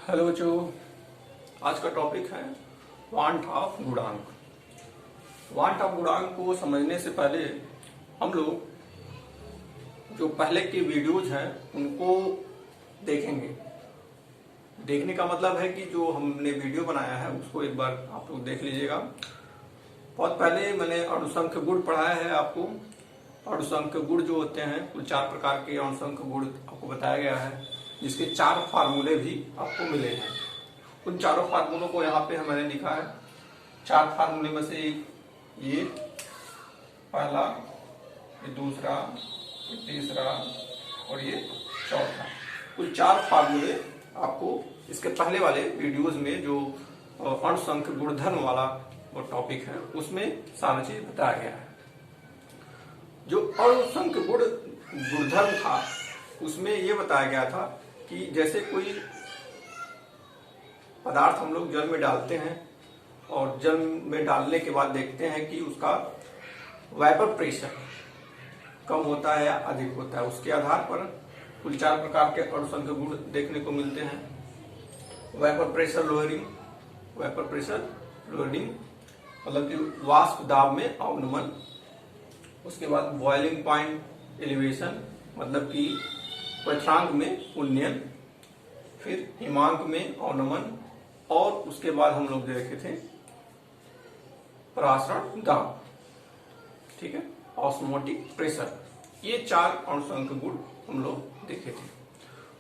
Hello बच्चों, आज का टॉपिक है वांट ऑफ गुणांक। वांट ऑफ गुणांक को समझने से पहले हम लोग जो पहले के वीडियोज हैं उनको देखेंगे। देखने का मतलब है कि जो हमने वीडियो बनाया है उसको एक बार आप लोग देख लीजिएगा। बहुत पहले मैंने अणुसंख्य गुण पढ़ाया है आपको। अणुसंख्य गुण जो होते हैं कुल 4 प्रकार के अणुसंख्य गुण आपको बताया गया है, जिसके 4 फार्मूले भी आपको मिले हैं। उन चारों फार्मूलों को यहाँ पे मैंने लिखा है। 4 फार्मूले में से ये पहला, ये दूसरा, ये तीसरा और ये चौथा। कुल 4 फार्मूले आपको इसके पहले वाले वीडियोज में जो अणुसंख्य गुणधर्म वाला वो टॉपिक है उसमें सारा चीज बताया गया है। जो अणुसंख्य गुणधर्म था उसमें ये बताया गया था कि जैसे कोई पदार्थ हम लोग जल में डालते हैं और जल में डालने के बाद देखते हैं कि उसका वेपर प्रेशर कम होता है या अधिक होता है। उसके आधार पर कुल 4 प्रकार के अणुसंख्य गुण देखने को मिलते हैं। वेपर प्रेशर लोअरिंग मतलब कि वाष्प दाब में अवनमन। उसके बाद बॉइलिंग पॉइंट एलिवेशन मतलब कि क्वथनांक में उन्नयन। फिर हिमांक में अवनमन। और उसके बाद हम लोग देखे थे परासरण दाब, ठीक है, ऑस्मोटिक प्रेशर। ये 4 अणुसंख्य गुण हम लोग देखे थे।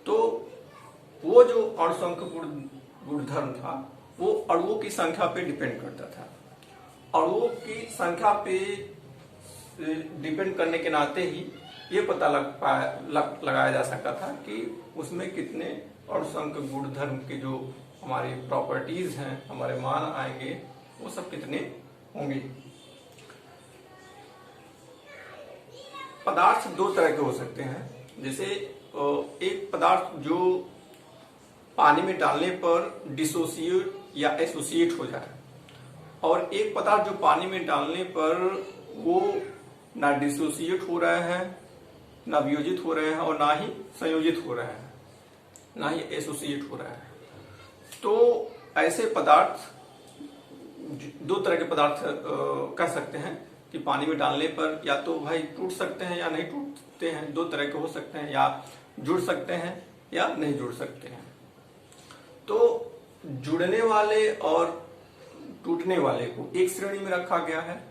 तो वो जो अणुसंख्य गुणधर्म था वो अणुओं की संख्या पे डिपेंड करता था। अणुओं की संख्या पे डिपेंड करने के नाते ही ये पता लगाया जा सकता था कि उसमें कितने अणुसंख्य गुणधर्म के जो हमारी प्रॉपर्टीज हैं, हमारे मान आएंगे, वो सब कितने होंगे। पदार्थ 2 तरह के हो सकते हैं। जैसे एक पदार्थ जो पानी में डालने पर डिसोसिएट या एसोसिएट हो जाए, और एक पदार्थ जो पानी में डालने पर वो ना डिसोसिएट हो रहे हैं, ना वियोजित हो रहे हैं और ना ही संयोजित हो रहे हैं, ना ही एसोसिएट हो रहे हैं। तो ऐसे पदार्थ 2 तरह के पदार्थ कह सकते हैं कि पानी में डालने पर या तो भाई टूट सकते हैं या नहीं टूटते हैं। 2 तरह के हो सकते हैं, या जुड़ सकते हैं या नहीं जुड़ सकते हैं। तो जुड़ने वाले और टूटने वाले को एक श्रेणी में रखा गया है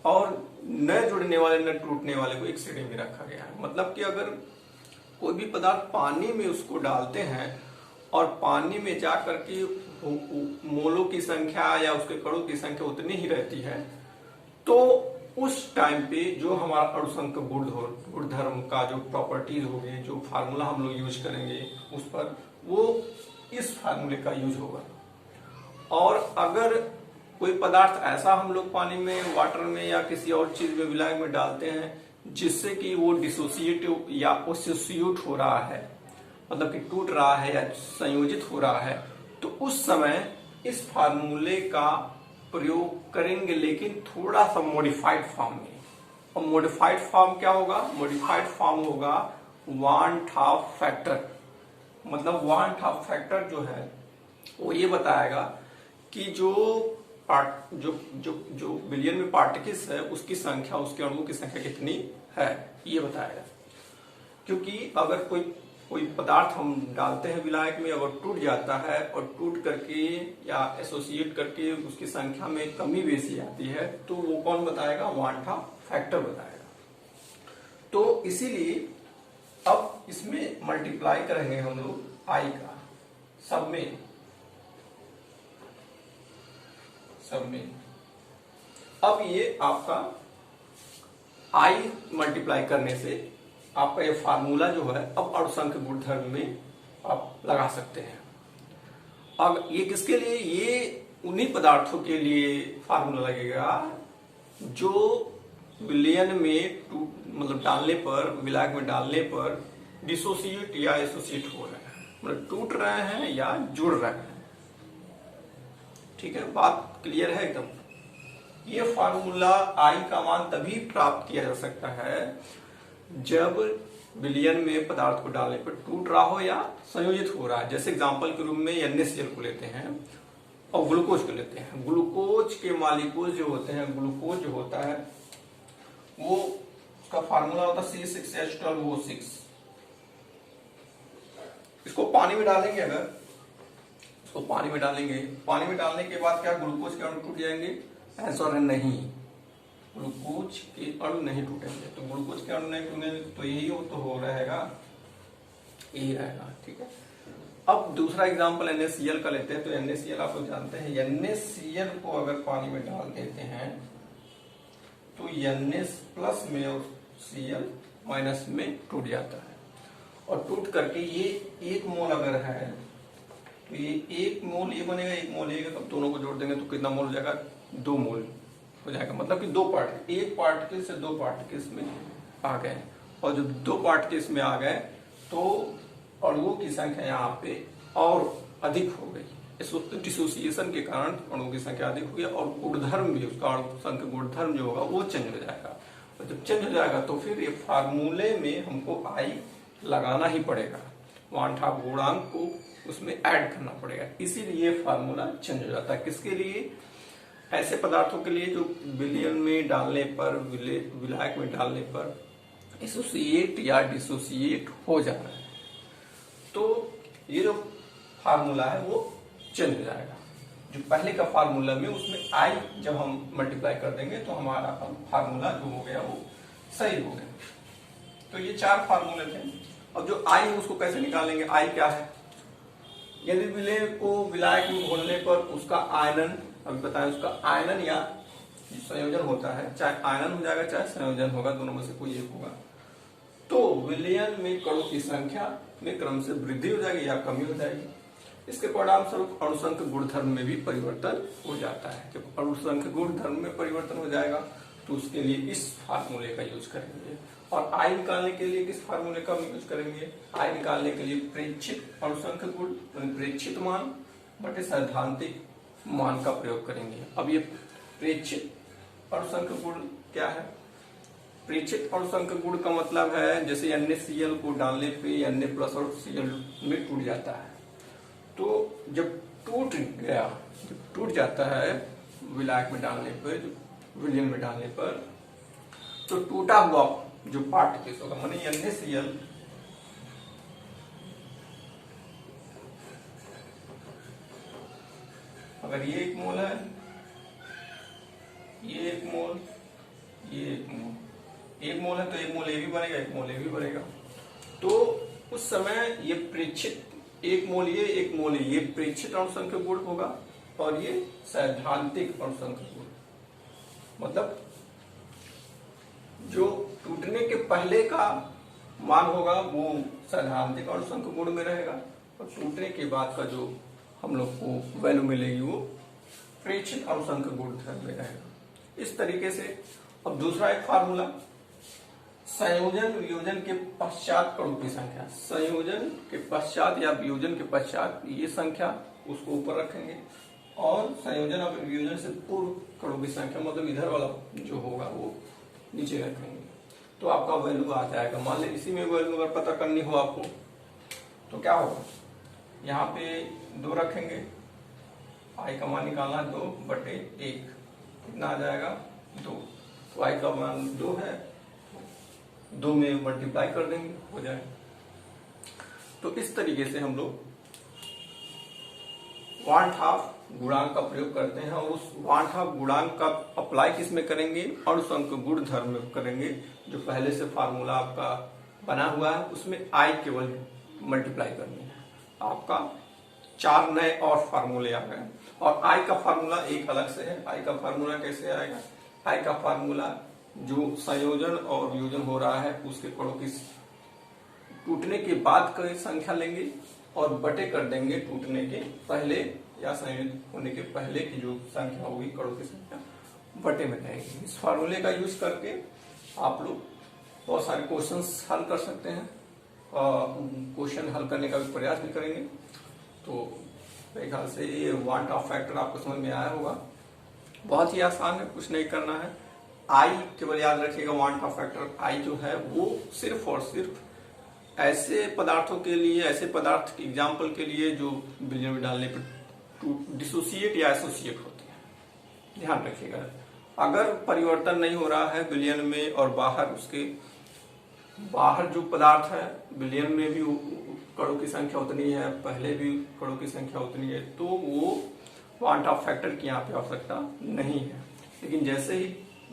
और न जुड़ने वाले न टूटने वाले को एक श्रेणी में रखा गया है। मतलब कि अगर कोई भी पदार्थ पानी में उसको डालते हैं और पानी में जाकर के मोलों की संख्या या उसके कणों की संख्या उतनी ही रहती है, तो उस टाइम पे जो हमारा अणुसंख्य गुणधर्म का जो प्रॉपर्टीज होगी, जो फार्मूला हम लोग यूज करेंगे उस पर वो इस फार्मूले का यूज होगा। और अगर कोई पदार्थ ऐसा हम लोग पानी में, वाटर में या किसी और चीज में विलायक में डालते हैं जिससे कि वो डिसोसिएट या एसोसिएट हो रहा है, मतलब कि टूट रहा है या संयोजित हो रहा है, तो उस समय इस फार्मूले का प्रयोग करेंगे, लेकिन थोड़ा सा मॉडिफाइड फॉर्म में। और मॉडिफाइड फॉर्म क्या होगा? मॉडिफाइड फॉर्म होगा वांट ऑफ फैक्टर। मतलब वांट ऑफ फैक्टर जो है वो ये बताएगा कि जो बिलियन में पार्टिकल्स है उसकी संख्या, उसके अणुओं की संख्या कितनी है, ये बताएगा। क्योंकि अगर कोई पदार्थ हम डालते हैं विलायक में, अगर टूट जाता है और टूट करके या एसोसिएट करके उसकी संख्या में कमी बेसी आती है, तो वो कौन बताएगा? वांट ऑफ फैक्टर बताएगा। तो इसीलिए अब इसमें मल्टीप्लाई करेंगे हम लोग आई का, सब में अब ये आपका आई मल्टीप्लाई करने से आपका ये फार्मूला जो है अब अणुसंख्य गुणधर्म में आप लगा सकते हैं। अब ये किसके लिए? ये उन्हीं पदार्थों के लिए फार्मूला लगेगा जो विलयन में मतलब डालने पर, विलायक में डालने पर डिसोसिएट या एसोसिएट हो रहे हैं, मतलब टूट रहे हैं या जुड़ रहे हैं। ठीक है, बात क्लियर है एकदम। ये फार्मूला आई का मान तभी प्राप्त किया जा सकता है जब विलयन में पदार्थ को डालने पर टूट रहा हो या संयोजित हो रहा है। जैसे एग्जांपल के रूप में NaCl को लेते हैं और ग्लूकोज को लेते हैं। ग्लूकोज के मॉलिक्यूल जो होते हैं, ग्लूकोज जो होता है वो उसका फार्मूला होता है C6H12O6। इसको पानी में डालेंगे, अगर इसको पानी में डालेंगे, पानी में डालने के बाद क्या ग्लूकोज के अणु टूट जाएंगे? ऐसा नहीं, ग्लूकोज के अणु नहीं टूटेंगे। तो ग्लूकोज के अणु नहीं टूटेंगे तो यही तो हो रहेगा, यही रहेगा। ठीक है। अब दूसरा एग्जांपल NaCl का लेते हैं। तो NaCl आप लोग जानते हैं, NaCl को अगर पानी में डाल देते हैं तो Na प्लस में और Cl माइनस में टूट जाता है, और टूट करके ये 1 मोल अगर है तो ये 1 मोल ये बनेगा, 1 मोल ये, तब दोनों को जोड़ देंगे तो कितना मोल हो जाएगा? 2 मोल हो जाएगा। मतलब कि 2 पार्टिकल, एक पार्टिकल से 2 पार्टिकल्स में आ गए, और जब 2 पार्टिकल्स में आ गए तो अणुओं की संख्या यहाँ पे और अधिक हो गई। इस डिसोसिएशन के कारण अणुओं की संख्या अधिक हो गई, और गुणधर्म भी, उसका अणु संख्या गुणधर्म जो होगा वो चेंज हो जाएगा। और जब चेंज हो जाएगा तो फिर ये फार्मूले में हमको आई लगाना ही पड़ेगा, वान हाफ गुणांक को उसमें ऐड करना पड़ेगा, इसीलिए फार्मूला चेंज हो जाता है। किसके लिए? ऐसे पदार्थों के लिए जो विलयन में डालने पर, विलायक में डालने पर एसोसिएट या डिसोसिएट हो जा रहा है, तो ये जो फार्मूला है वो चेंज हो जाएगा। जो पहले का फार्मूला में उसमें आई जब हम मल्टीप्लाई कर देंगे तो हमारा फार्मूला जो हो गया वो सही हो गया। तो ये 4 फार्मूले थे। अब जो आई है उसको कैसे निकालेंगे? आई क्या है? यदि विलय को विलायक में घोलने पर उसका आयनन, अभी बताएं, उसका आयनन या संयोजन होता है, चाहे आयनन हो जाएगा चाहे संयोजन होगा, दोनों में से कोई एक होगा, तो विलयन में कणों की संख्या में क्रम से वृद्धि हो जाएगी या कमी हो जाएगी। इसके परिणाम स्वरूप अणुसंख्य गुणधर्म में भी परिवर्तन हो जाता है। जब अणुसंख्य गुणधर्म में परिवर्तन हो जाएगा तो उसके लिए इस फार्मूले का यूज करेंगे। और आई निकालने के लिए किस फार्मूले का यूज करेंगे? आई निकालने के लिए प्रेक्षित अणुसंख्य गुण, प्रेक्षित मान बटे सैद्धांतिक मान का प्रयोग करेंगे। अब ये प्रेक्षित अणुसंख्य गुण क्या है? प्रेक्षित अणुसंख्य गुण का मतलब है जैसे NaCl को डालने पे Na प्लस और Cl में टूट जाता है, तो जब टूट गया, जब टूट जाता है विलायक में डालने पर, विलयन में डालने पर, तो टूटा हुआ जो पार्टिकल्स होगा, माने NaCl अगर ये 1 मोल है, ये 1 मोल, ये 1 मोल, 1 मोल है तो 1 मोल ये भी बनेगा, 1 मोल ये भी बनेगा। तो उस समय ये प्रेक्षित 1 मोल ये, 1 मोल ये प्रेक्षित अणुसंख्य गुण होगा, और ये सैद्धांतिक अणुसंख्य गुण, मतलब जो टूटने के पहले का मान होगा वो सैद्धांतिक अणुसंख्य गुण में रहेगा, और टूटने के बाद का जो हम लोग को वैल्यू मिलेगी वो प्रेक्षित अणुसंख्य गुण में रहेगा। इस तरीके से अब दूसरा एक फार्मूला, संयोजन वियोजन के पश्चात कणों की संख्या, संयोजन के पश्चात या वियोजन के पश्चात ये संख्या उसको ऊपर रखेंगे, और संयोजन और वियोजन से पूर्व कणों की संख्या, मतलब इधर वाला जो होगा वो नीचे रखेंगे, तो आपका वैल्यू आ जाएगा। मान लें इसी में वैल्यू अगर पता करनी हो आपको तो क्या होगा? यहाँ पे 2 रखेंगे, आई का मान निकालना 2/1, कितना आ जाएगा? 2। तो आई का मान 2 है, 2 में मल्टीप्लाई कर देंगे, हो जाए। तो इस तरीके से हम लोग 1/2 गुणांक का प्रयोग करते हैं, और उस 1/2 गुणांक का अप्लाई किस में करेंगे? अणुसंख्य गुण धर्म में करेंगे। जो पहले से फार्मूला आपका बना हुआ है उसमें आई केवल मल्टीप्लाई करनी है। आपका 4 नए और फार्मूले आ गए, और आई का फार्मूला एक अलग से है। आई का फार्मूला कैसे आएगा? आई का फार्मूला जो संयोजन और वियोजन हो रहा है उसके कणों की टूटने के बाद की संख्या लेंगे, और बटे कर देंगे टूटने के पहले या संयोजित होने के पहले की जो संख्या होगी, कणों की संख्या बटे में रहेगी। इस फार्मूले का यूज करके आप लोग बहुत सारे क्वेश्चंस हल कर सकते हैं, क्वेश्चन हल करने का भी प्रयास भी करेंगे। तो मेरे ख्याल से ये वांट ऑफ फैक्टर आपको समझ में आया होगा। बहुत ही आसान है, कुछ नहीं करना है। आई केवल याद रखिएगा, वांट ऑफ फैक्टर आई जो है वो सिर्फ और सिर्फ ऐसे पदार्थों के लिए, ऐसे पदार्थ एग्जाम्पल के लिए जो विलयन में डालने पर डिसोसिएट या एसोसिएट होते हैं। ध्यान रखिएगा, अगर परिवर्तन नहीं हो रहा है विलयन में और बाहर, उसके बाहर जो पदार्थ है विलयन में भी कणों की संख्या उतनी है, पहले भी कणों की संख्या उतनी है, तो वो क्वांट ऑफ फैक्टर की यहाँ पे आवश्यकता नहीं है। लेकिन जैसे ही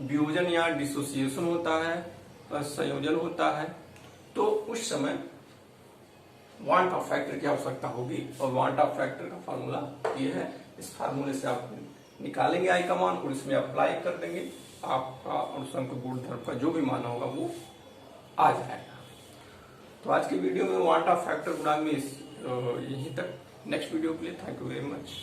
वियोजन या डिसोसिएशन होता है, संयोजन होता है, तो उस समय वांट ऑफ फैक्टर की आवश्यकता होगी। और वांट ऑफ फैक्टर का फार्मूला ये है, इस फार्मूले से आप निकालेंगे आई का मान और इसमें अप्लाई कर देंगे, आपका अनुसंक गुणधर्म का जो भी मान होगा वो आ जाएगा। तो आज की वीडियो में वांट ऑफ फैक्टर गुणांक में यहीं तक। नेक्स्ट वीडियो के लिए थैंक यू वेरी मच।